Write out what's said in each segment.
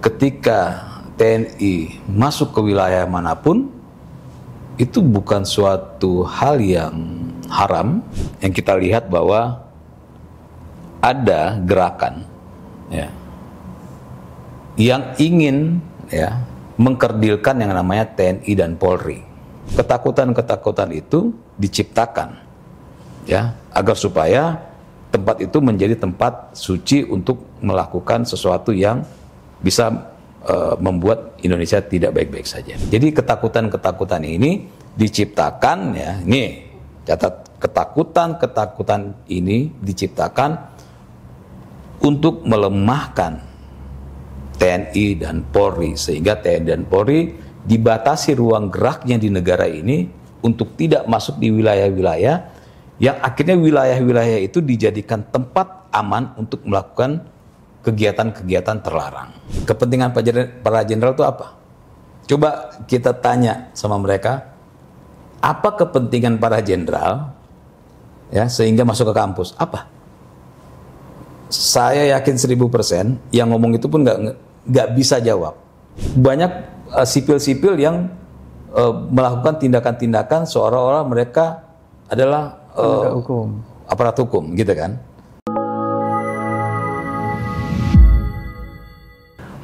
ketika TNI masuk ke wilayah manapun, itu bukan suatu hal yang haram. Yang kita lihat bahwa ada gerakan ya, yang ingin ya, mengkerdilkan yang namanya TNI dan Polri. Ketakutan-ketakutan itu diciptakan ya, agar supaya tempat itu menjadi tempat suci untuk melakukan sesuatu yang bisa membuat Indonesia tidak baik-baik saja. Jadi ketakutan-ketakutan ini diciptakan ya, nih catat, ketakutan-ketakutan ini diciptakan untuk melemahkan TNI dan Polri, sehingga TNI dan Polri dibatasi ruang geraknya di negara ini untuk tidak masuk di wilayah-wilayah yang akhirnya wilayah-wilayah itu dijadikan tempat aman untuk melakukan kegiatan-kegiatan terlarang. Kepentingan para jenderal itu apa? Coba kita tanya sama mereka, apa kepentingan para jenderal ya sehingga masuk ke kampus? Apa? Saya yakin 1000% yang ngomong itu pun nggak bisa jawab. Banyak sipil-sipil yang melakukan tindakan-tindakan seolah-olah mereka adalah aparat hukum, gitu kan?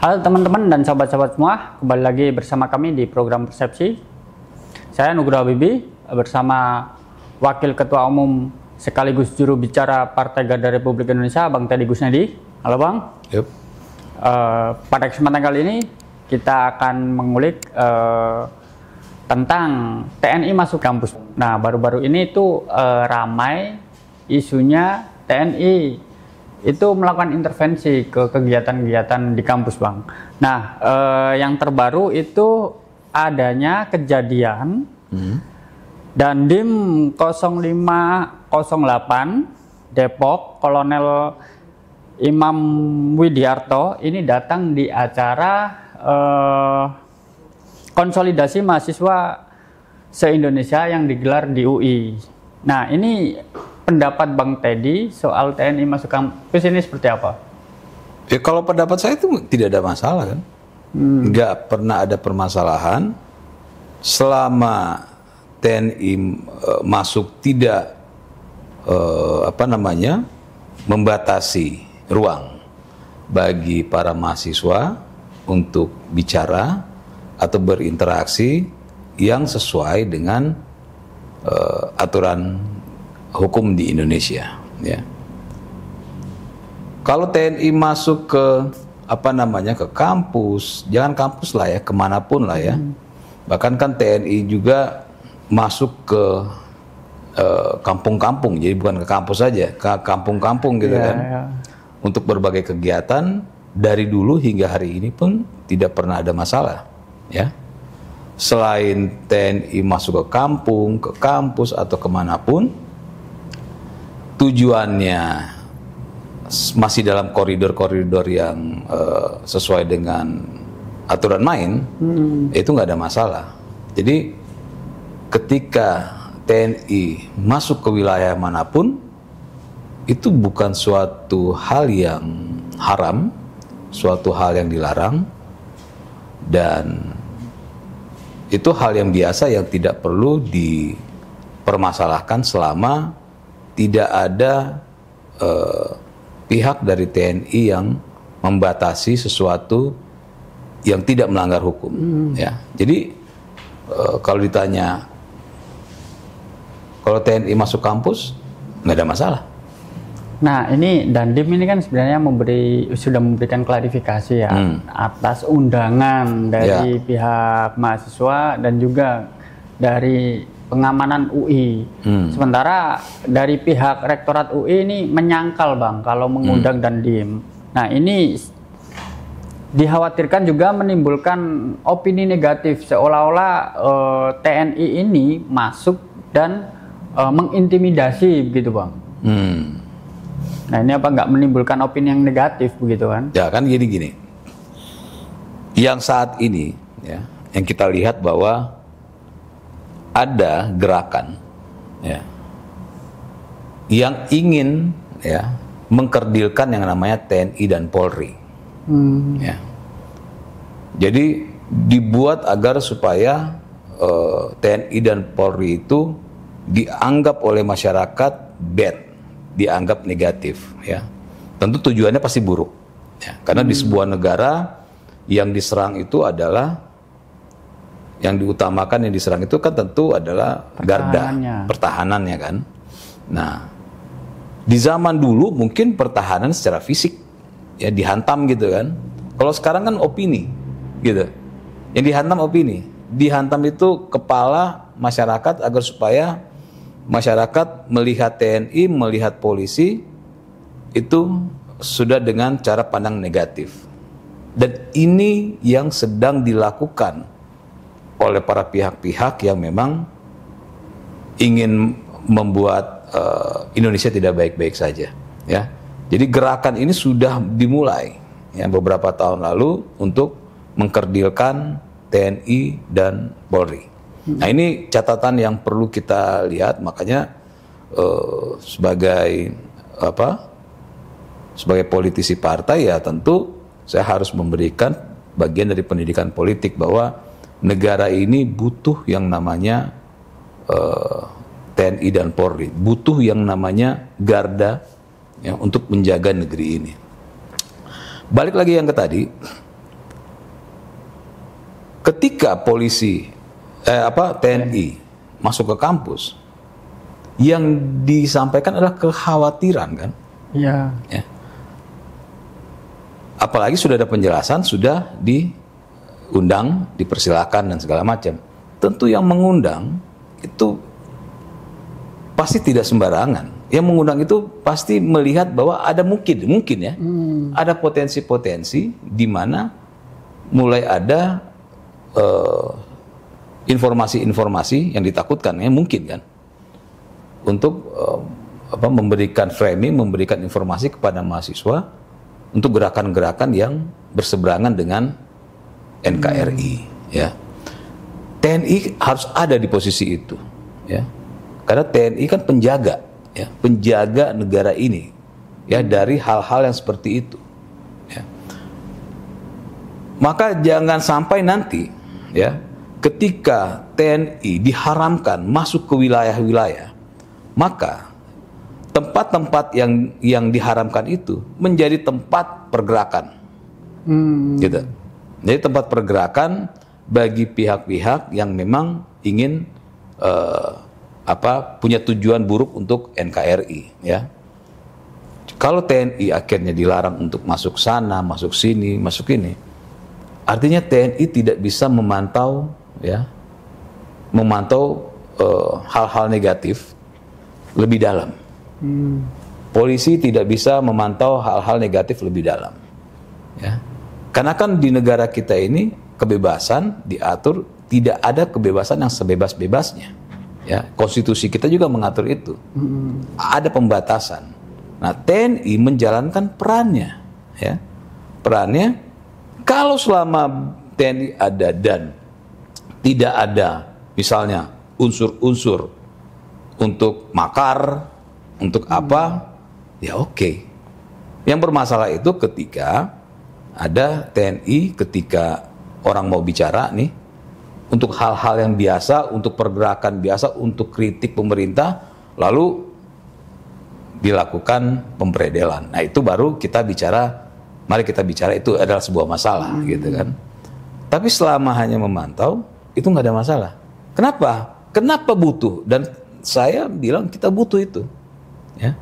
Halo teman-teman dan sahabat-sahabat semua, kembali lagi bersama kami di program Persepsi. Saya Nugroho Habibie bersama Wakil Ketua Umum sekaligus juru bicara Partai Garda Republik Indonesia, Bang Teddy Gusnedi. Halo Bang. Yep. Pada kesempatan kali ini kita akan mengulik tentang TNI masuk kampus. Nah, baru-baru ini tuh ramai isunya TNI itu melakukan intervensi ke kegiatan-kegiatan di kampus, Bang. Nah, yang terbaru itu adanya kejadian Dandim 0508 Depok, Kolonel Imam Widiarto ini datang di acara konsolidasi mahasiswa se-Indonesia yang digelar di UI. Nah, ini pendapat Bang Teddy soal TNI masuk kampus ini seperti apa? Ya kalau pendapat saya itu tidak ada masalah kan, nggak pernah ada permasalahan selama TNI masuk tidak membatasi ruang bagi para mahasiswa untuk bicara atau berinteraksi yang sesuai dengan aturan hukum di Indonesia ya. Kalau TNI masuk ke ke kampus, jangan kampus lah ya, kemanapun lah ya. Bahkan kan TNI juga masuk ke kampung-kampung, jadi bukan ke kampus saja, ke kampung-kampung gitu kan. Untuk berbagai kegiatan dari dulu hingga hari ini pun tidak pernah ada masalah ya. Selain TNI masuk ke kampung, ke kampus atau kemanapun, tujuannya masih dalam koridor-koridor yang sesuai dengan aturan main, itu nggak ada masalah. Jadi ketika TNI masuk ke wilayah manapun, itu bukan suatu hal yang haram, suatu hal yang dilarang, dan itu hal yang biasa yang tidak perlu dipermasalahkan selama tidak ada pihak dari TNI yang membatasi sesuatu yang tidak melanggar hukum ya. Jadi kalau ditanya kalau TNI masuk kampus nggak ada masalah. Nah, ini Dandim ini kan sebenarnya sudah memberikan klarifikasi ya atas undangan dari pihak mahasiswa dan juga dari pengamanan UI. Sementara dari pihak Rektorat UI ini menyangkal, Bang, kalau mengundang Dandim. Nah, ini dikhawatirkan juga menimbulkan opini negatif seolah-olah TNI ini masuk dan mengintimidasi begitu, Bang. Nah, ini apa nggak menimbulkan opini yang negatif begitu kan? Ya kan gini. Yang saat ini ya, yang kita lihat bahwa ada gerakan ya, yang ingin ya mengkerdilkan yang namanya TNI dan Polri. Ya. Jadi dibuat agar supaya TNI dan Polri itu dianggap oleh masyarakat bad, dianggap negatif, ya. Tentu tujuannya pasti buruk, ya. Karena di sebuah negara yang diserang itu adalah, yang diutamakan yang diserang itu kan tentu adalah garda, pertahanannya kan. Nah, di zaman dulu mungkin pertahanan secara fisik, ya, dihantam gitu kan. Kalau sekarang kan opini, gitu. Yang dihantam opini. Dihantam itu kepala masyarakat agar supaya masyarakat melihat TNI, melihat polisi itu sudah dengan cara pandang negatif. Dan ini yang sedang dilakukan oleh para pihak-pihak yang memang ingin membuat Indonesia tidak baik-baik saja, ya. Jadi gerakan ini sudah dimulai, ya, beberapa tahun lalu untuk mengkerdilkan TNI dan Polri. Nah, ini catatan yang perlu kita lihat, makanya sebagai politisi partai, ya tentu saya harus memberikan bagian dari pendidikan politik bahwa negara ini butuh yang namanya TNI dan Polri, butuh yang namanya garda, ya, untuk menjaga negeri ini. Balik lagi yang ke tadi. Ketika polisi TNI masuk ke kampus, yang disampaikan adalah kekhawatiran, kan? Iya. Ya. Apalagi sudah ada penjelasan, sudah diundang, dipersilakan dan segala macam. Tentu yang mengundang itu pasti tidak sembarangan. Yang mengundang itu pasti melihat bahwa ada mungkin ya, ada potensi-potensi di mana mulai ada informasi-informasi yang ditakutkan, ya, mungkin kan, untuk memberikan framing, memberikan informasi kepada mahasiswa untuk gerakan-gerakan yang berseberangan dengan NKRI, ya. TNI harus ada di posisi itu, ya, karena TNI kan penjaga, ya, penjaga negara ini, ya, dari hal-hal yang seperti itu, ya. Maka jangan sampai nanti, ya, ketika TNI diharamkan masuk ke wilayah-wilayah, maka tempat-tempat yang diharamkan itu menjadi tempat pergerakan, gitu. Jadi tempat pergerakan bagi pihak-pihak yang memang ingin punya tujuan buruk untuk NKRI, ya. Kalau TNI akhirnya dilarang untuk masuk sana, masuk sini, masuk ini, artinya TNI tidak bisa memantau, ya, hal-hal negatif lebih dalam. Polisi tidak bisa memantau hal-hal negatif lebih dalam, ya. Karena kan di negara kita ini kebebasan diatur, tidak ada kebebasan yang sebebas-bebasnya, ya. Konstitusi kita juga mengatur itu. Ada pembatasan. Nah, TNI menjalankan perannya, ya. Perannya, kalau selama TNI ada dan tidak ada misalnya unsur-unsur untuk makar, untuk apa, ya oke. Yang bermasalah itu ketika ada TNI, ketika orang mau bicara nih, untuk hal-hal yang biasa, untuk pergerakan biasa, untuk kritik pemerintah, lalu dilakukan pemberedelan. Nah, itu baru kita bicara, mari kita bicara, itu adalah sebuah masalah, gitu kan. Tapi selama hanya memantau, itu nggak ada masalah. Kenapa? Kenapa butuh? Dan saya bilang kita butuh itu, ya.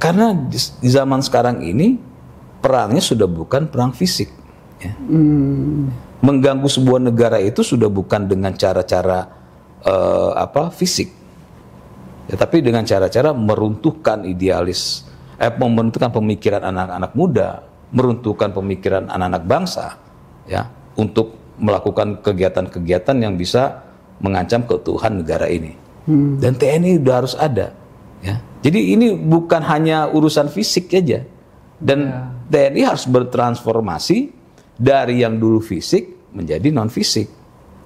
Karena di zaman sekarang ini perangnya sudah bukan perang fisik, ya. Mengganggu sebuah negara itu sudah bukan dengan cara-cara fisik, ya, tapi dengan cara-cara meruntuhkan idealis, meruntuhkan pemikiran anak-anak muda, meruntuhkan pemikiran anak-anak bangsa, ya, untuk melakukan kegiatan-kegiatan yang bisa mengancam keutuhan negara ini. Dan TNI udah harus ada, ya. Jadi ini bukan hanya urusan fisik aja, dan TNI harus bertransformasi dari yang dulu fisik menjadi non fisik,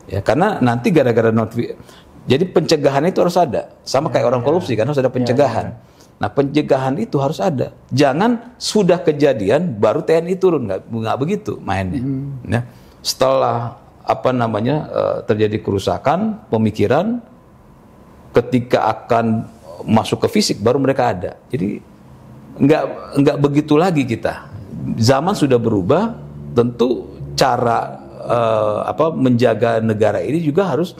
ya, karena nanti gara-gara non fisik, jadi pencegahan itu harus ada, sama kayak orang korupsi kan harus ada pencegahan. Nah, pencegahan itu harus ada. Jangan sudah kejadian baru TNI turun, nggak begitu mainnya. Nah, setelah terjadi kerusakan pemikiran, ketika akan masuk ke fisik baru mereka ada. Jadi nggak begitu lagi kita. Zaman sudah berubah, tentu cara menjaga negara ini juga harus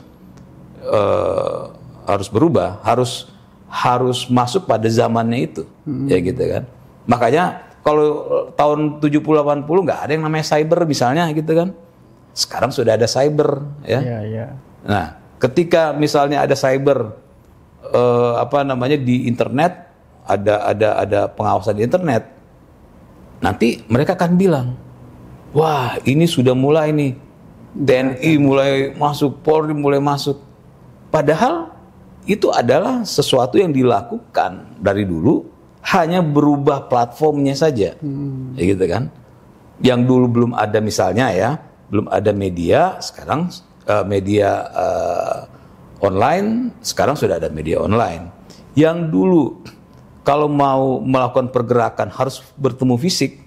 berubah, harus masuk pada zamannya itu, ya gitu kan. Makanya kalau tahun 70-80 nggak ada yang namanya cyber misalnya gitu kan. Sekarang sudah ada cyber, ya. Nah, ketika misalnya ada cyber, di internet, ada pengawasan di internet, nanti mereka akan bilang, wah ini sudah mulai nih, TNI mulai masuk, Polri mulai masuk. Padahal itu adalah sesuatu yang dilakukan dari dulu, hanya berubah platformnya saja, ya gitu kan. Yang dulu belum ada misalnya ya, belum ada media, sekarang media online, sekarang sudah ada media online. Yang dulu kalau mau melakukan pergerakan harus bertemu fisik,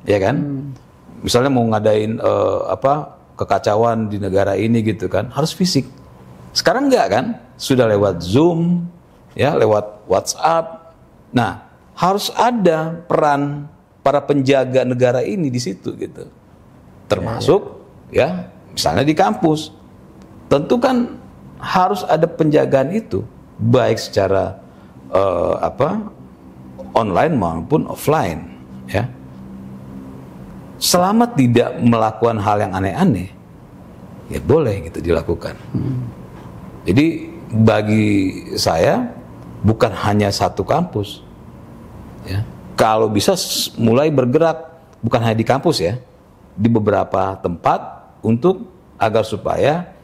ya kan? Misalnya mau ngadain kekacauan di negara ini gitu kan, harus fisik. Sekarang enggak kan? Sudah lewat Zoom, ya, lewat WhatsApp. Nah, harus ada peran para penjaga negara ini di situ gitu. Termasuk ya, misalnya di kampus. Tentu kan harus ada penjagaan itu, baik secara online maupun offline, ya. Selama tidak melakukan hal yang aneh-aneh, ya boleh gitu dilakukan. Jadi bagi saya bukan hanya satu kampus, ya. Kalau bisa mulai bergerak bukan hanya di kampus ya, di beberapa tempat untuk agar supaya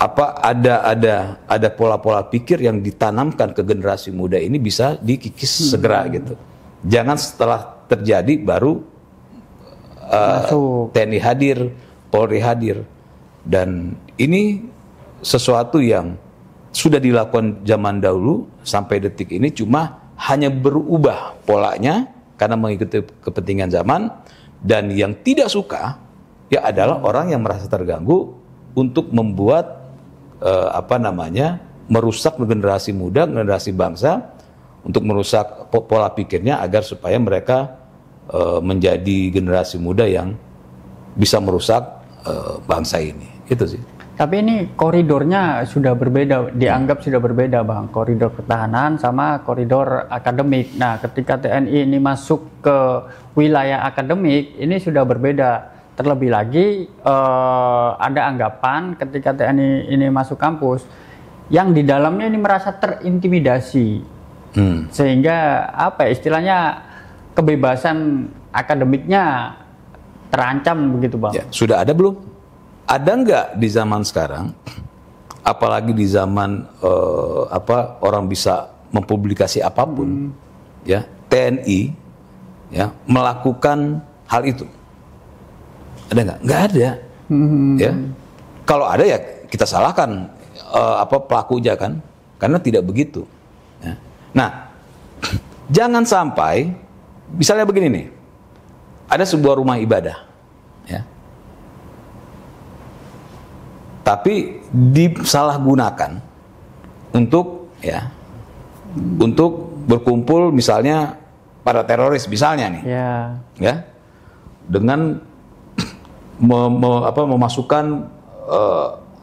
ada pola-pola pikir yang ditanamkan ke generasi muda ini bisa dikikis segera gitu. Jangan setelah terjadi baru TNI hadir, Polri hadir, dan ini sesuatu yang sudah dilakukan zaman dahulu sampai detik ini, cuma hanya berubah polanya karena mengikuti kepentingan zaman. Dan yang tidak suka ya adalah orang yang merasa terganggu untuk membuat merusak generasi muda, generasi bangsa, untuk merusak pola pikirnya agar supaya mereka menjadi generasi muda yang bisa merusak bangsa ini. Itu sih. Tapi ini koridornya sudah berbeda, dianggap sudah berbeda, Bang. Koridor pertahanan sama koridor akademik. Nah, ketika TNI ini masuk ke wilayah akademik, ini sudah berbeda. Terlebih lagi ada anggapan ketika TNI ini masuk kampus, yang di dalamnya ini merasa terintimidasi, sehingga istilahnya kebebasan akademiknya terancam begitu, Bang. Ya, sudah ada belum? Ada nggak di zaman sekarang, apalagi di zaman orang bisa mempublikasi apapun, ya, TNI ya melakukan hal itu? Ada nggak? Nggak ada. Ya, kalau ada ya kita salahkan pelakunya kan, karena tidak begitu. Ya. Nah, jangan sampai, misalnya begini nih, ada sebuah rumah ibadah, ya. Tapi disalahgunakan untuk berkumpul misalnya para teroris misalnya nih, ya, dengan memasukkan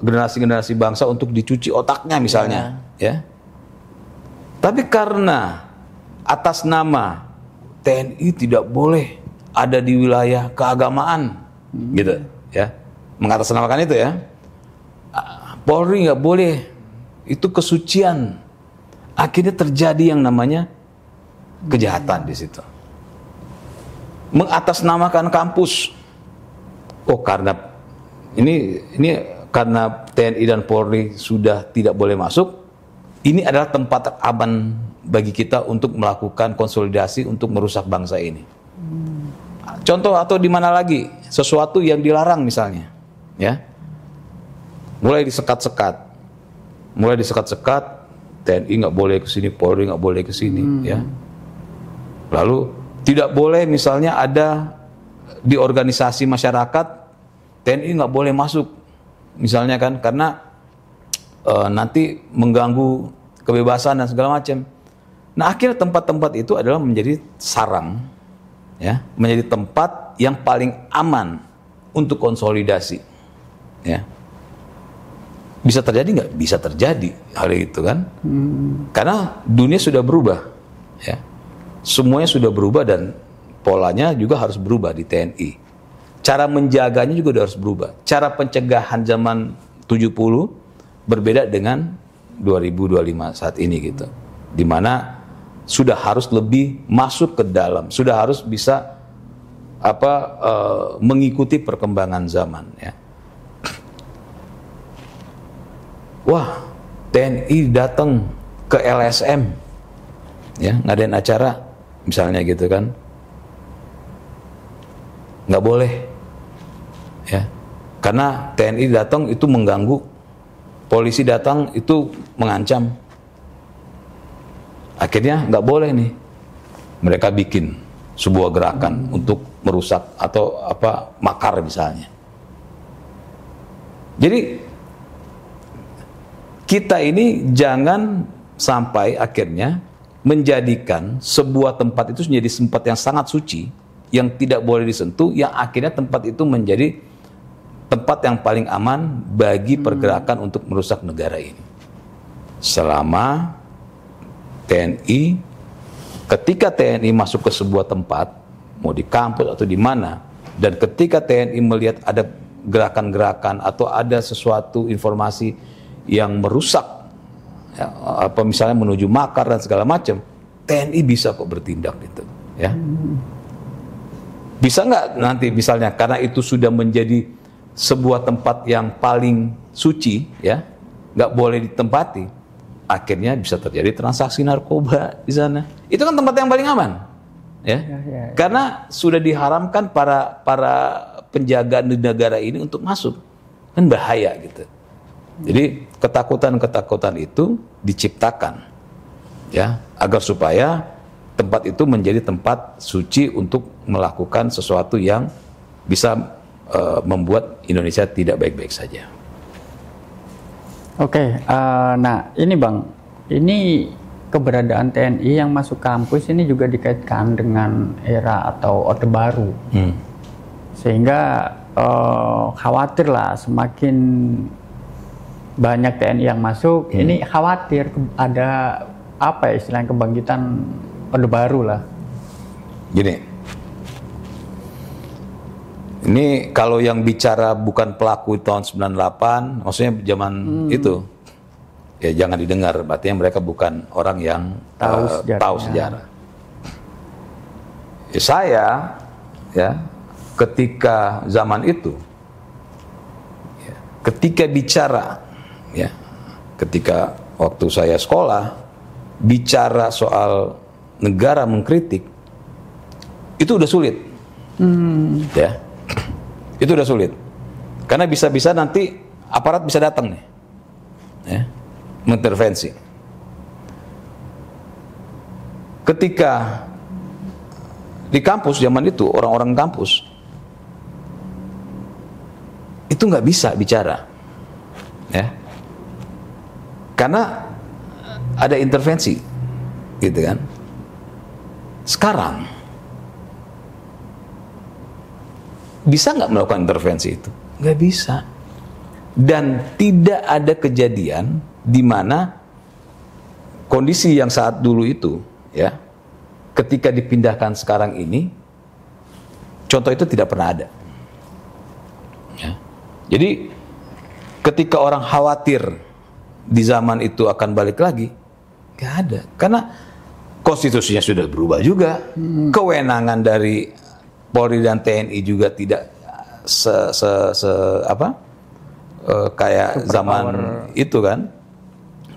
generasi-generasi bangsa untuk dicuci otaknya misalnya, ya. Tapi karena atas nama TNI tidak boleh ada di wilayah keagamaan, gitu, ya, mengatasnamakan itu ya. Polri nggak boleh, itu kesucian. Akhirnya terjadi yang namanya kejahatan di situ. Mengatasnamakan kampus. Oh, karena ini karena TNI dan Polri sudah tidak boleh masuk, ini adalah tempat aman bagi kita untuk melakukan konsolidasi untuk merusak bangsa ini. Contoh atau di mana lagi sesuatu yang dilarang misalnya, ya. Mulai disekat-sekat, TNI nggak boleh ke sini, Polri nggak boleh ke sini, ya. Lalu tidak boleh misalnya ada di organisasi masyarakat TNI nggak boleh masuk, misalnya kan, karena nanti mengganggu kebebasan dan segala macam. Nah, akhirnya tempat-tempat itu adalah menjadi sarang, ya, menjadi tempat yang paling aman untuk konsolidasi, ya. Bisa terjadi nggak? Bisa terjadi hal itu kan, karena dunia sudah berubah, ya, semuanya sudah berubah dan polanya juga harus berubah di TNI. Cara menjaganya juga harus berubah. Cara pencegahan zaman 70 berbeda dengan 2025 saat ini gitu, dimana sudah harus lebih masuk ke dalam, sudah harus bisa mengikuti perkembangan zaman, ya. Wah, TNI datang ke LSM, ya, ngadain acara misalnya gitu kan, nggak boleh, ya, karena TNI datang itu mengganggu, polisi datang itu mengancam. Akhirnya nggak boleh nih, mereka bikin sebuah gerakan untuk merusak atau makar misalnya. Jadi kita ini jangan sampai akhirnya menjadikan sebuah tempat itu menjadi tempat yang sangat suci, yang tidak boleh disentuh, yang akhirnya tempat itu menjadi tempat yang paling aman bagi pergerakan untuk merusak negara ini. Selama TNI, ketika TNI masuk ke sebuah tempat, mau di kampus atau di mana, dan ketika TNI melihat ada gerakan-gerakan atau ada sesuatu informasi yang merusak, ya, misalnya menuju makar dan segala macam, TNI bisa kok bertindak gitu, ya. Bisa nggak nanti misalnya karena itu sudah menjadi sebuah tempat yang paling suci, ya, nggak boleh ditempati, akhirnya bisa terjadi transaksi narkoba di sana. Itu kan tempat yang paling aman, ya, karena sudah diharamkan para penjaga negara ini untuk masuk, kan bahaya gitu. Jadi ketakutan-ketakutan itu diciptakan, ya, agar supaya tempat itu menjadi tempat suci untuk melakukan sesuatu yang bisa membuat Indonesia tidak baik-baik saja. Oke, nah ini Bang, ini keberadaan TNI yang masuk kampus ini juga dikaitkan dengan era atau Orde Baru, sehingga khawatir lah semakin banyak TNI yang masuk, ini khawatir ada apa ya istilahnya kebangkitan Orde Baru lah. Gini, ini kalau yang bicara bukan pelaku tahun 98, maksudnya zaman itu, ya jangan didengar, artinya mereka bukan orang yang tahu sejarah. Ya, saya, ya, ketika zaman itu, ya, ketika bicara, ya, ketika waktu saya sekolah bicara soal negara mengkritik, itu udah sulit, ya, itu udah sulit, karena bisa-bisa nanti aparat bisa datang nih, ya, mengintervensi. Ketika di kampus zaman itu, orang-orang kampus itu nggak bisa bicara, ya, karena ada intervensi, gitu kan. Sekarang bisa nggak melakukan intervensi itu? Nggak bisa. Dan tidak ada kejadian di mana kondisi yang saat dulu itu, ya, ketika dipindahkan sekarang ini, contoh itu tidak pernah ada. Ya. Jadi ketika orang khawatir di zaman itu akan balik lagi, nggak ada, karena konstitusinya sudah berubah juga, kewenangan dari Polri dan TNI juga tidak kayak zaman itu kan.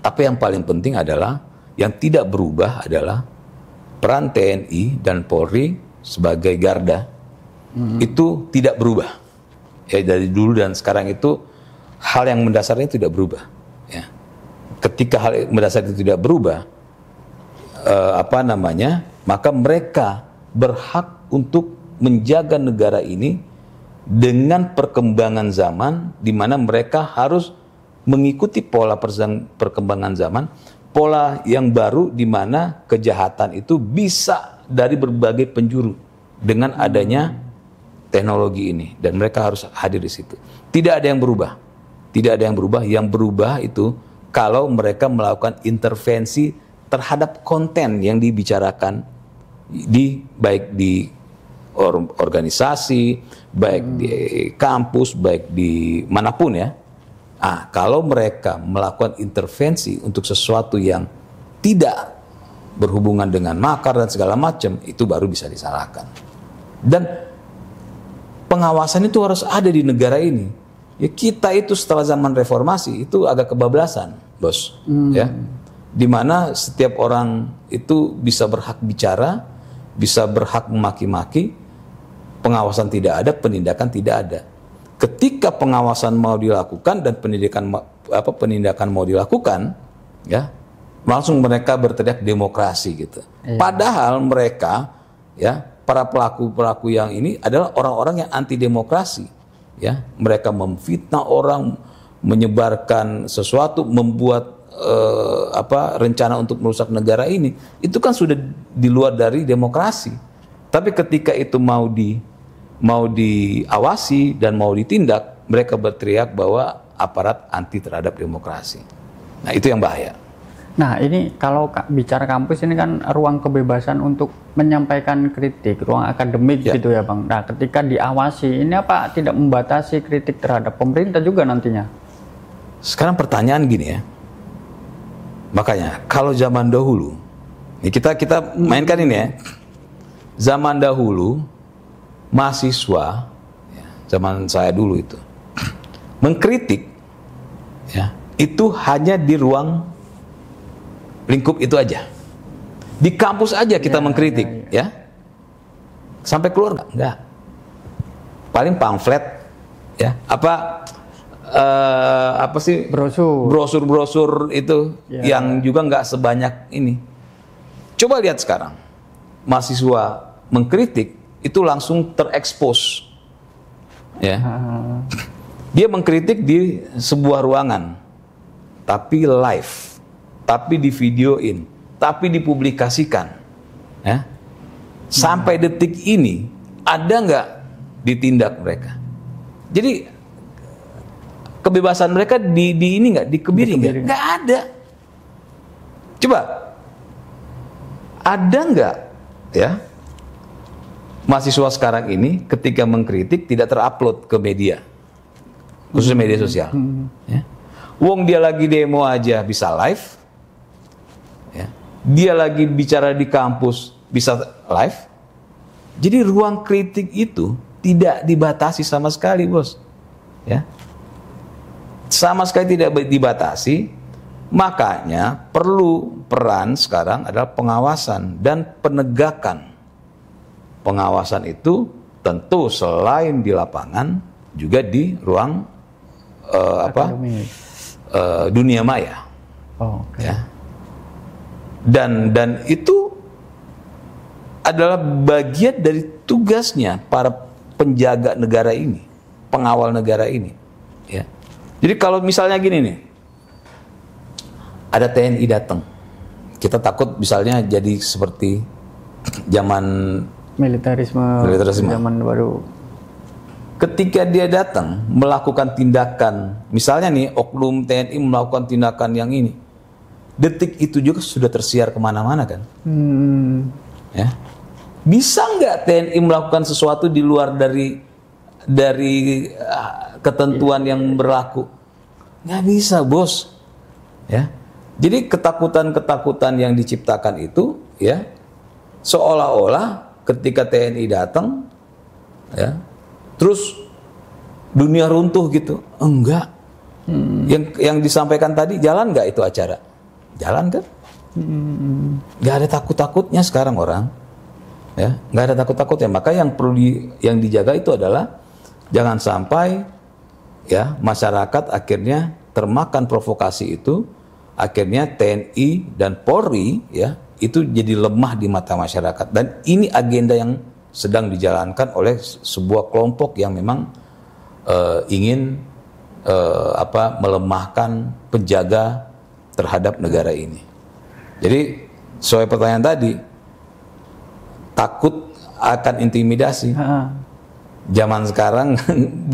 Tapi yang paling penting adalah yang tidak berubah adalah peran TNI dan Polri sebagai garda, itu tidak berubah. Ya, dari dulu dan sekarang itu hal yang mendasarnya tidak berubah. Ya. Ketika hal mendasar itu tidak berubah, maka mereka berhak untuk menjaga negara ini dengan perkembangan zaman, di mana mereka harus mengikuti pola perkembangan zaman, pola yang baru di mana kejahatan itu bisa dari berbagai penjuru dengan adanya teknologi ini, dan mereka harus hadir di situ. Tidak ada yang berubah. Tidak ada yang berubah. Yang berubah itu kalau mereka melakukan intervensi terhadap konten yang dibicarakan baik di organisasi, baik di kampus, baik di manapun ya. Kalau mereka melakukan intervensi untuk sesuatu yang tidak berhubungan dengan makar dan segala macam, itu baru bisa disalahkan. Dan pengawasan itu harus ada di negara ini. Ya, kita itu setelah zaman reformasi itu agak kebablasan, bos. Ya, dimana setiap orang itu bisa berhak bicara, bisa berhak memaki-maki, pengawasan tidak ada, penindakan tidak ada. Ketika pengawasan mau dilakukan dan penindakan mau dilakukan, ya langsung mereka berteriak demokrasi gitu. Iya. Padahal mereka, ya para pelaku yang ini adalah orang-orang yang anti demokrasi. Ya, mereka memfitnah orang, menyebarkan sesuatu, membuat rencana untuk merusak negara ini. Itu kan sudah di luar dari demokrasi. Tapi ketika itu mau diawasi dan mau ditindak, mereka berteriak bahwa aparat anti terhadap demokrasi. Nah, itu yang bahaya. Nah, ini kalau bicara kampus ini kan ruang kebebasan untuk menyampaikan kritik, ruang akademik gitu ya Bang. Nah, ketika diawasi, ini apa tidak membatasi kritik terhadap pemerintah juga nantinya? Sekarang pertanyaan gini ya. Makanya, kalau zaman dahulu, ini kita mainkan ini ya. Zaman dahulu, mahasiswa, zaman saya dulu itu, mengkritik, ya, itu hanya di ruang lingkup itu aja. Di kampus aja kita mengkritik, ya. Sampai keluar enggak. Paling pamflet, ya. Apa sih brosur itu yang juga enggak sebanyak ini. Coba lihat sekarang. Mahasiswa mengkritik itu langsung terekspos. Ya. Dia mengkritik di sebuah ruangan. Tapi live. Tapi di videoin, tapi dipublikasikan, ya. Sampai detik ini ada nggak ditindak mereka? Jadi kebebasan mereka di ini nggak dikebiri nggak ada. Coba ada nggak ya mahasiswa sekarang ini ketika mengkritik tidak terupload ke media, khususnya media sosial. Ya. Wong dia lagi demo aja bisa live. Ya. Dia lagi bicara di kampus bisa live. Jadi ruang kritik itu tidak dibatasi sama sekali, bos. Ya, sama sekali tidak dibatasi. Makanya perlu peran sekarang adalah pengawasan dan penegakan. Pengawasan itu tentu selain di lapangan juga di ruang dunia maya. Oh, okay. Ya. Dan itu adalah bagian dari tugasnya para penjaga negara ini, pengawal negara ini. Ya. Jadi kalau misalnya gini nih, ada TNI datang, kita takut misalnya jadi seperti zaman militerisme zaman baru. Ketika dia datang melakukan tindakan, misalnya nih oknum TNI melakukan tindakan yang ini, detik itu juga sudah tersiar kemana-mana kan? Ya. Bisa nggak TNI melakukan sesuatu di luar dari ketentuan yang berlaku? Nggak bisa, bos. Ya. Jadi ketakutan-ketakutan yang diciptakan itu, ya, seolah-olah ketika TNI datang, ya, terus dunia runtuh gitu. Enggak. Yang disampaikan tadi jalan nggak itu acara? Jalan kan? Nggak ada takut-takutnya sekarang orang, ya, nggak ada takut-takutnya. Maka yang perlu yang dijaga itu adalah jangan sampai, ya, masyarakat akhirnya termakan provokasi itu, akhirnya TNI dan Polri, ya, itu jadi lemah di mata masyarakat. Dan ini agenda yang sedang dijalankan oleh sebuah kelompok yang memang ingin melemahkan penjaga terhadap negara ini. Jadi sesuai pertanyaan tadi, takut akan intimidasi. Zaman sekarang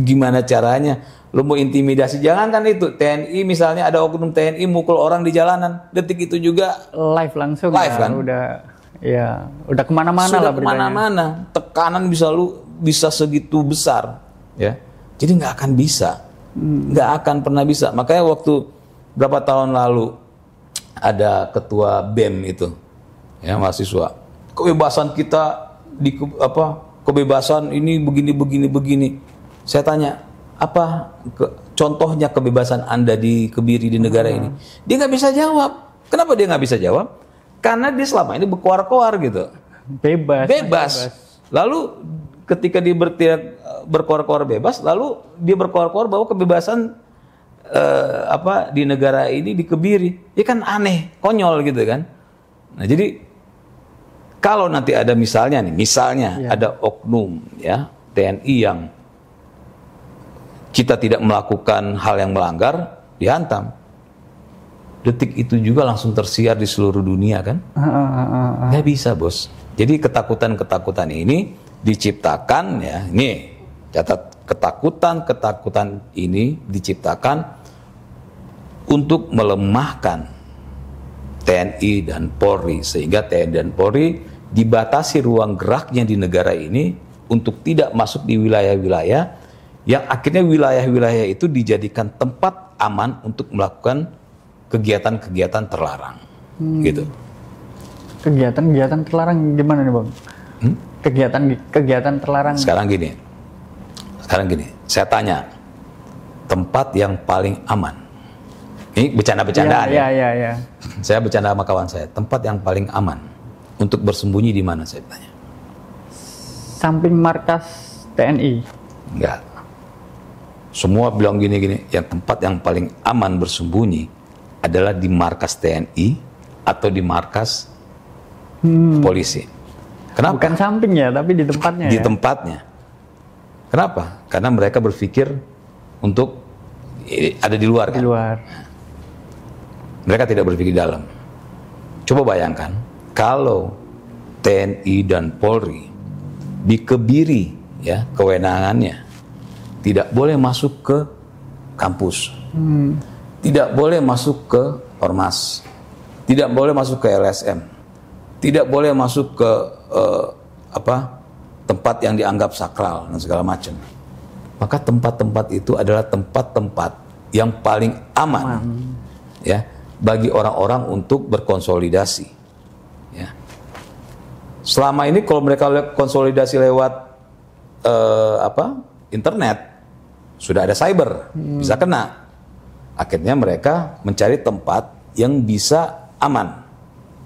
gimana caranya? Lu mau intimidasi, jangan kan itu TNI, misalnya ada oknum TNI mukul orang di jalanan, detik itu juga live langsung, live ya, kan? Udah kemana-mana lah, kemana-mana. Tekanan bisa segitu besar, ya. Jadi nggak akan bisa, nggak akan pernah bisa. Makanya waktu berapa tahun lalu ada ketua BEM itu, ya, mahasiswa, kebebasan kita kebebasan ini begini. Saya tanya, apa contohnya kebebasan Anda di Kebiri di negara ini? Dia nggak bisa jawab. Kenapa dia nggak bisa jawab? Karena dia selama ini berkoar-koar gitu. Bebas. Lalu ketika dia berkoar-koar bebas, lalu dia berkoar-koar bahwa kebebasan di negara ini di Kebiri. Ya kan aneh, konyol gitu kan. Nah, jadi kalau nanti ada misalnya ada oknum, ya, TNI yang kita tidak melakukan hal yang melanggar, dihantam. Detik itu juga langsung tersiar di seluruh dunia kan? Nggak bisa, bos. Jadi ketakutan ini diciptakan, ya. Nih, catat, ketakutan ini diciptakan untuk melemahkan TNI dan Polri, sehingga TNI dan Polri dibatasi ruang geraknya di negara ini untuk tidak masuk di wilayah-wilayah yang akhirnya wilayah-wilayah itu dijadikan tempat aman untuk melakukan kegiatan-kegiatan terlarang, gitu. Kegiatan-kegiatan terlarang gimana nih, Bang? Kegiatan terlarang. Sekarang gini, saya tanya, tempat yang paling aman. Ini bercanda-bercandaan ya. Saya bercanda sama kawan saya, tempat yang paling aman untuk bersembunyi di mana, saya tanya. Samping markas TNI. Enggak. Semua bilang gini, yang tempat yang paling aman bersembunyi adalah di markas TNI atau di markas polisi. Kenapa? Bukan sampingnya, tapi di tempatnya. Di tempatnya. Kenapa? Karena mereka berpikir untuk ada di luar. Di luar. Mereka tidak berpikir di dalam. Coba bayangkan, kalau TNI dan Polri dikebiri, ya, kewenangannya, tidak boleh masuk ke kampus, tidak boleh masuk ke ormas, tidak boleh masuk ke LSM, tidak boleh masuk ke tempat yang dianggap sakral dan segala macam. Maka tempat-tempat itu adalah tempat-tempat yang paling aman, ya, bagi orang-orang untuk berkonsolidasi. Ya. Selama ini kalau mereka konsolidasi lewat internet, sudah ada cyber, bisa kena. Akhirnya mereka mencari tempat yang bisa aman,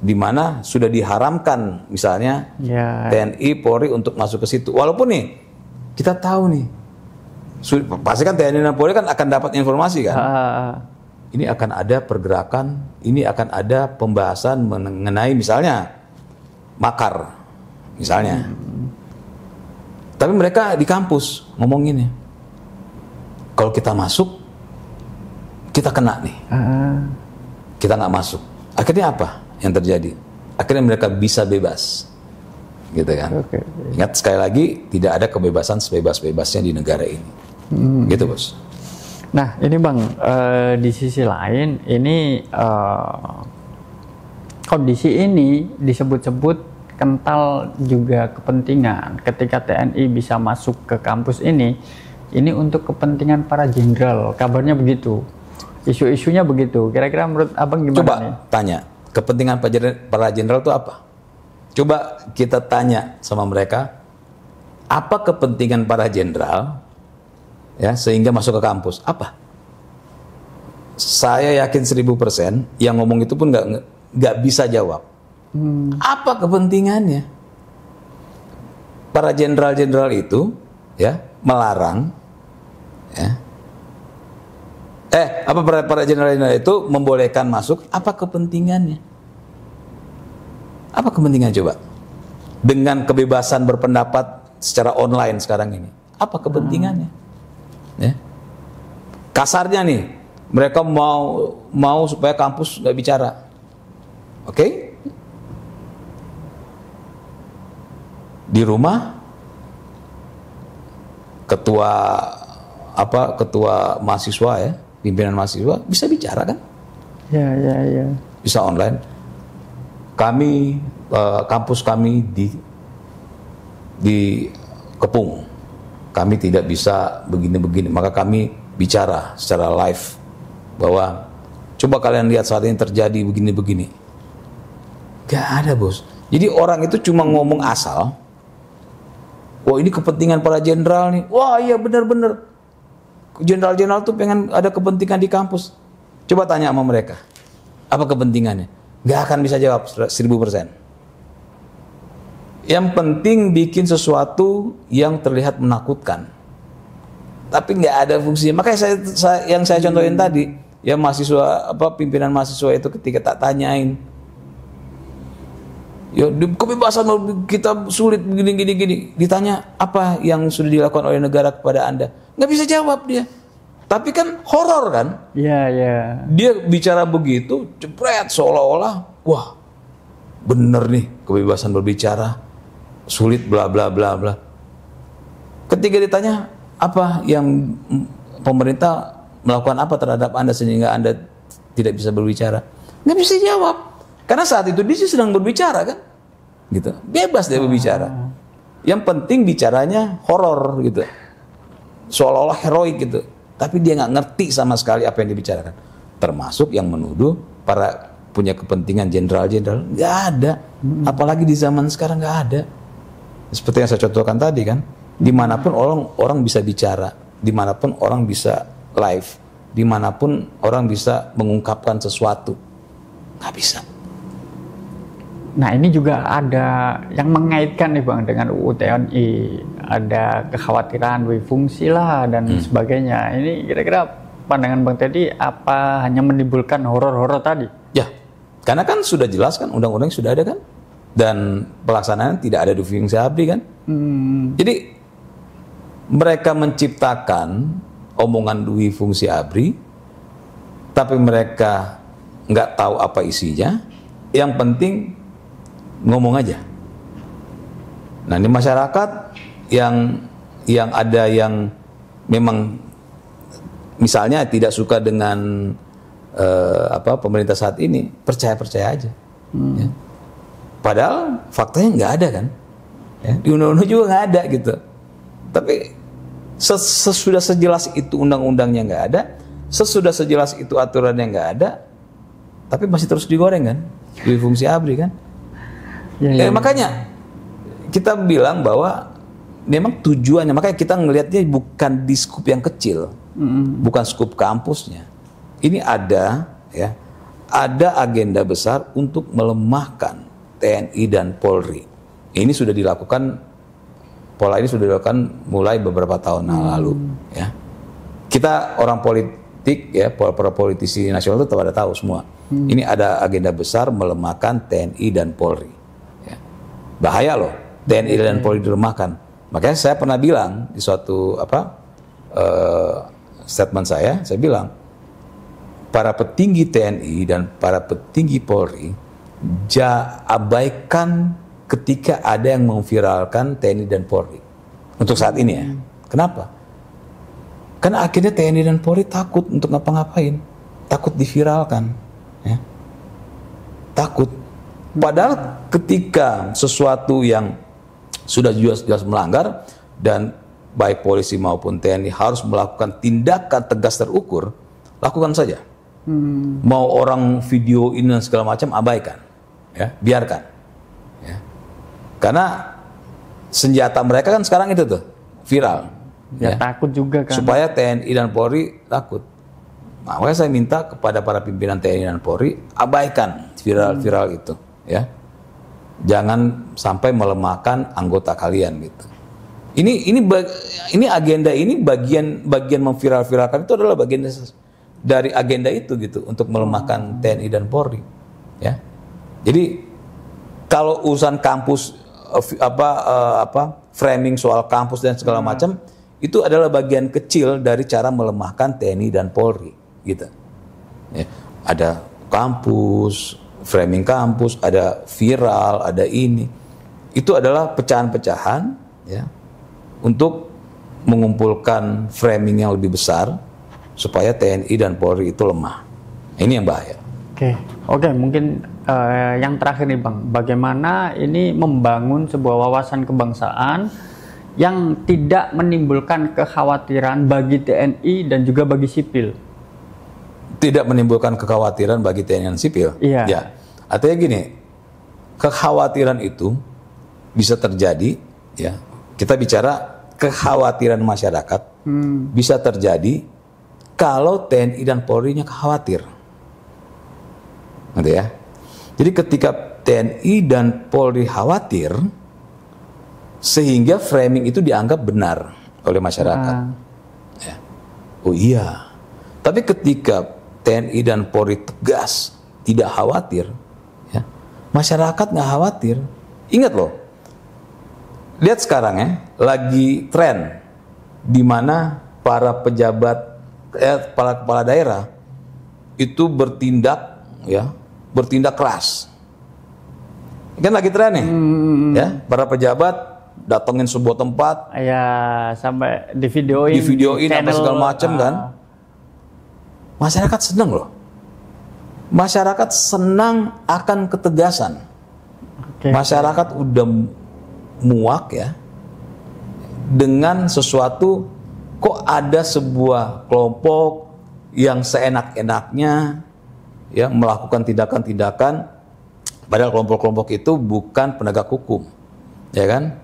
di mana sudah diharamkan misalnya TNI, Polri untuk masuk ke situ. Walaupun nih kita tahu nih, pasti kan TNI dan Polri kan akan dapat informasi kan. Ini akan ada pergerakan, ini akan ada pembahasan mengenai misalnya makar, misalnya. Tapi mereka di kampus ngomong gini, kalau kita masuk, kita kena nih. Kita nggak masuk. Akhirnya apa yang terjadi? Akhirnya mereka bisa bebas, gitu kan? Ingat sekali lagi, tidak ada kebebasan sebebas-bebasnya di negara ini, gitu, bos. Nah, ini Bang, di sisi lain, ini kondisi ini disebut-sebut kental juga kepentingan. Ketika TNI bisa masuk ke kampus ini untuk kepentingan para jenderal. Kabarnya begitu. Isu-isunya begitu. Kira-kira menurut Abang gimana? Coba nih? Tanya, kepentingan para jenderal itu apa? Coba kita tanya sama mereka, apa kepentingan para jenderal, ya, sehingga masuk ke kampus? Apa? Saya yakin 1000% yang ngomong itu pun nggak bisa jawab. Apa kepentingannya? Para jenderal-jenderal itu, ya, melarang, ya. Para jenderal-jenderal itu membolehkan masuk? Apa kepentingannya? Apa kepentingan coba? dengan kebebasan berpendapat secara online sekarang ini? Apa kepentingannya? Ya. Kasarnya nih, mereka mau supaya kampus nggak bicara, oke? Di rumah ketua mahasiswa ya, pimpinan mahasiswa bisa bicara kan? Ya. Bisa online. Kami kampus kami di Kepung, kami tidak bisa begini-begini, maka kami bicara secara live bahwa coba kalian lihat saat ini terjadi begini-begini. Gak ada, bos. Jadi orang itu cuma ngomong asal. Wah, ini kepentingan para jenderal nih. Wah, iya benar-benar. Jenderal-jenderal tuh pengen ada kepentingan di kampus. Coba tanya sama mereka. Apa kepentingannya? Gak akan bisa jawab 1000%. Yang penting bikin sesuatu yang terlihat menakutkan. Tapi nggak ada fungsinya. Makanya yang saya contohin tadi, ya mahasiswa pimpinan mahasiswa itu ketika tak tanyain, ya kebebasan kita sulit gini, ditanya apa yang sudah dilakukan oleh negara kepada Anda, nggak bisa jawab dia. Tapi kan horor kan? Iya. Dia bicara begitu, jepret seolah-olah, wah bener nih kebebasan berbicara, sulit bla bla bla bla. Ketika ditanya apa yang pemerintah melakukan apa terhadap Anda sehingga Anda tidak bisa berbicara, nggak bisa jawab. Karena saat itu dia sedang berbicara kan, gitu. Bebas dia berbicara. Yang penting bicaranya horor gitu, seolah-olah heroik gitu. Tapi dia nggak ngerti sama sekali apa yang dibicarakan. Termasuk yang menuduh para punya kepentingan jenderal-jenderal, nggak ada. Apalagi di zaman sekarang nggak ada. Seperti yang saya contohkan tadi kan, dimanapun orang bisa bicara, dimanapun orang bisa live, dimanapun orang bisa mengungkapkan sesuatu, nggak bisa. Nah, ini juga ada yang mengaitkan nih Bang dengan UU TNI, ada kekhawatiran fungsi lah dan sebagainya. Ini kira-kira pandangan Bang Teddy apa hanya menimbulkan horor-horor tadi? Ya, karena kan sudah jelas kan, undang-undang sudah ada kan, dan pelaksanaan tidak ada dui fungsi ABRI kan. Jadi mereka menciptakan omongan dui fungsi ABRI, tapi mereka nggak tahu apa isinya. Yang penting ngomong aja. Nah, di masyarakat yang ada yang memang misalnya tidak suka dengan pemerintah saat ini, percaya aja. Ya. Padahal faktanya nggak ada kan, ya. Di undang-undang juga nggak ada gitu. Tapi sesudah sejelas itu undang-undangnya nggak ada, sesudah sejelas itu aturannya nggak ada, tapi masih terus digoreng kan, dui fungsi ABRI kan. Makanya kita bilang bahwa memang tujuannya, makanya kita ngelihatnya bukan di skup yang kecil, bukan skup kampusnya. Ini ada agenda besar untuk melemahkan TNI dan Polri. Ini sudah dilakukan, pola ini sudah dilakukan mulai beberapa tahun lalu. Ya, kita orang politik ya, para politisi nasional itu pada tahu semua. Ini ada agenda besar melemahkan TNI dan Polri. Bahaya loh, TNI dan Polri dilemahkan. Makanya saya pernah bilang di suatu statement saya bilang, para petinggi TNI dan para petinggi Polri abaikan ketika ada yang memviralkan TNI dan Polri. Untuk saat ini ya. Kenapa? Karena akhirnya TNI dan Polri takut untuk ngapa-ngapain, takut diviralkan, ya. Takut. Padahal ketika sesuatu yang sudah jelas melanggar dan baik polisi maupun TNI harus melakukan tindakan tegas terukur, lakukan saja. Mau orang video ini dan segala macam, abaikan, ya, biarkan. Ya. Karena senjata mereka kan sekarang itu tuh viral. Ya, takut juga kan. Supaya TNI dan Polri takut. Nah, makanya saya minta kepada para pimpinan TNI dan Polri, abaikan viral-viral itu. Ya, jangan sampai melemahkan anggota kalian gitu. Ini agenda ini bagian memviral-viralkan itu adalah bagian dari agenda itu gitu, untuk melemahkan TNI dan Polri. Ya, jadi kalau urusan kampus framing soal kampus dan segala macam itu adalah bagian kecil dari cara melemahkan TNI dan Polri, gitu. Ya, ada kampus, framing kampus, ada viral, ada ini. Itu adalah pecahan-pecahan, ya, untuk mengumpulkan framing yang lebih besar supaya TNI dan Polri itu lemah. Ini yang bahaya. Oke, mungkin yang terakhir nih Bang, bagaimana ini membangun sebuah wawasan kebangsaan yang tidak menimbulkan kekhawatiran bagi TNI dan juga bagi sipil? Tidak menimbulkan kekhawatiran bagi TNI dan sipil? Iya. Ya, artinya gini, kekhawatiran itu bisa terjadi, ya. Kita bicara kekhawatiran masyarakat bisa terjadi kalau TNI dan Polri-nya khawatir. Gitu ya. Jadi ketika TNI dan Polri khawatir, sehingga framing itu dianggap benar oleh masyarakat. Ya. Oh iya. Tapi ketika TNI dan Polri tegas, tidak khawatir, ya, masyarakat nggak khawatir. Ingat loh, lihat sekarang ya, lagi tren di mana para pejabat, para kepala daerah itu bertindak, ya, bertindak keras. Kan lagi tren nih, ya, para pejabat datengin sebuah tempat, ya, sampai di videoin apa segala macam kan. Masyarakat senang loh. Masyarakat senang akan ketegasan. Masyarakat udah muak, ya, dengan sesuatu. Kok ada sebuah kelompok yang seenak-enaknya, ya, melakukan tindakan-tindakan, padahal kelompok-kelompok itu bukan penegak hukum, ya kan?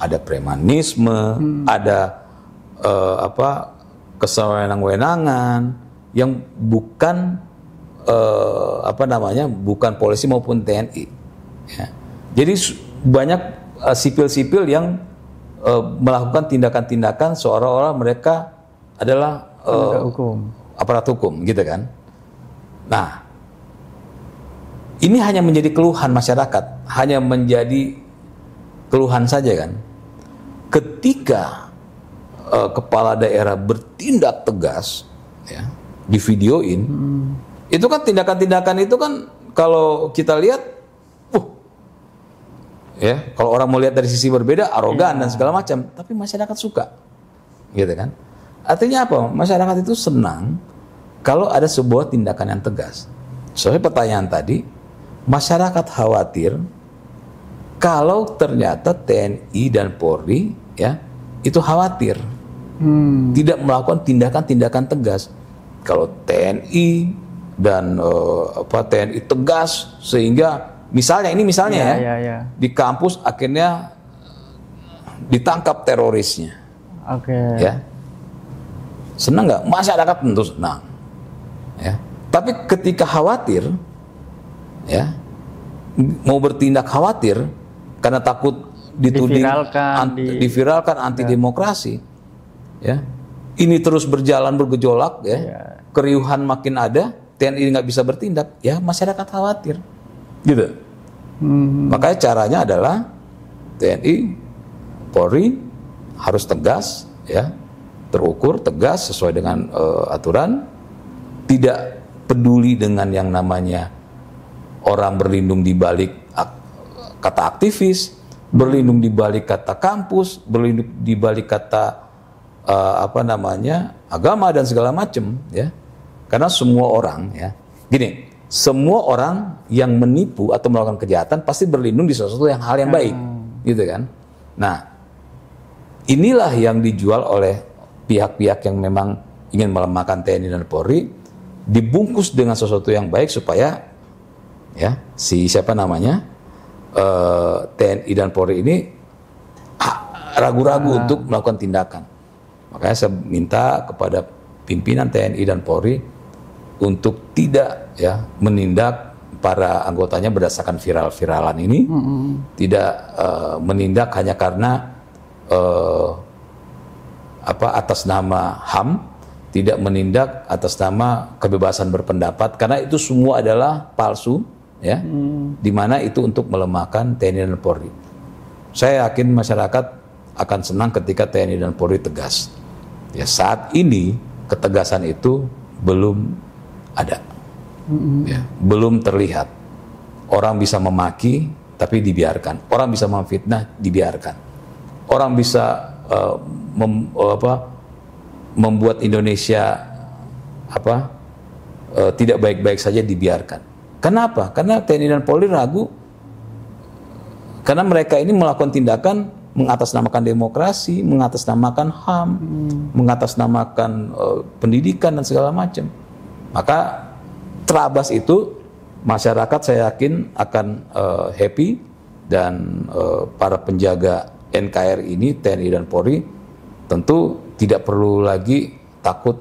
Ada premanisme, ada kesewenang-wenangan yang bukan bukan polisi maupun TNI. Ya. Jadi banyak sipil-sipil yang melakukan tindakan-tindakan seolah-olah mereka adalah aparat hukum, gitu kan? Nah, ini hanya menjadi keluhan masyarakat, hanya menjadi keluhan saja kan. Ketika kepala daerah bertindak tegas, ya, di videoin, itu kan tindakan-tindakan itu kan kalau kita lihat, ya, kalau orang mau lihat dari sisi berbeda, arogan dan segala macam, tapi masyarakat suka, gitu kan? Artinya apa? Masyarakat itu senang kalau ada sebuah tindakan yang tegas. Soalnya pertanyaan tadi, masyarakat khawatir kalau ternyata TNI dan Polri, ya, itu khawatir, tidak melakukan tindakan-tindakan tegas. Kalau TNI dan TNI tegas sehingga misalnya di kampus akhirnya ditangkap terorisnya, ya, senang nggak? Masyarakat tentu senang, ya. Tapi ketika khawatir, ya, mau bertindak khawatir karena takut dituding diviralkan anti demokrasi, ya, ini terus berjalan bergejolak, ya, keriuhan makin ada, TNI nggak bisa bertindak, ya, masyarakat khawatir, gitu. Makanya caranya adalah TNI, Polri harus tegas, ya, terukur, tegas sesuai dengan aturan, tidak peduli dengan yang namanya orang berlindung di balik kata aktivis, berlindung di balik kata kampus, berlindung di balik kata agama dan segala macam, ya. Karena semua orang, ya, gini, semua orang yang menipu atau melakukan kejahatan pasti berlindung di sesuatu hal yang baik, gitu kan. Nah, inilah yang dijual oleh pihak-pihak yang memang ingin melemahkan TNI dan Polri, dibungkus dengan sesuatu yang baik supaya, ya, TNI dan Polri ini ragu-ragu untuk melakukan tindakan. Makanya saya minta kepada pimpinan TNI dan Polri untuk tidak, ya, menindak para anggotanya berdasarkan viral-viralan ini, tidak menindak hanya karena atas nama HAM, tidak menindak atas nama kebebasan berpendapat, karena itu semua adalah palsu, ya, di mana itu untuk melemahkan TNI dan Polri. Saya yakin masyarakat akan senang ketika TNI dan Polri tegas. Ya, saat ini ketegasan itu belum ada, ya, belum terlihat. Orang bisa memaki tapi dibiarkan, orang bisa memfitnah dibiarkan, orang bisa membuat Indonesia tidak baik-baik saja dibiarkan. Kenapa? Karena TNI dan Polri ragu, karena mereka ini melakukan tindakan mengatasnamakan demokrasi, mengatasnamakan HAM, mengatasnamakan pendidikan dan segala macam. Maka terabas itu masyarakat saya yakin akan happy, dan para penjaga NKRI ini, TNI dan Polri, tentu tidak perlu lagi takut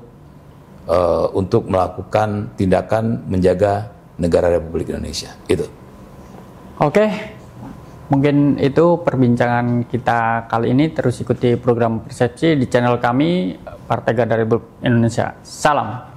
untuk melakukan tindakan menjaga negara Republik Indonesia. Itu. Oke. Mungkin itu perbincangan kita kali ini. Terus ikuti program Persepsi di channel kami, Partai Garda Republik Indonesia. Salam.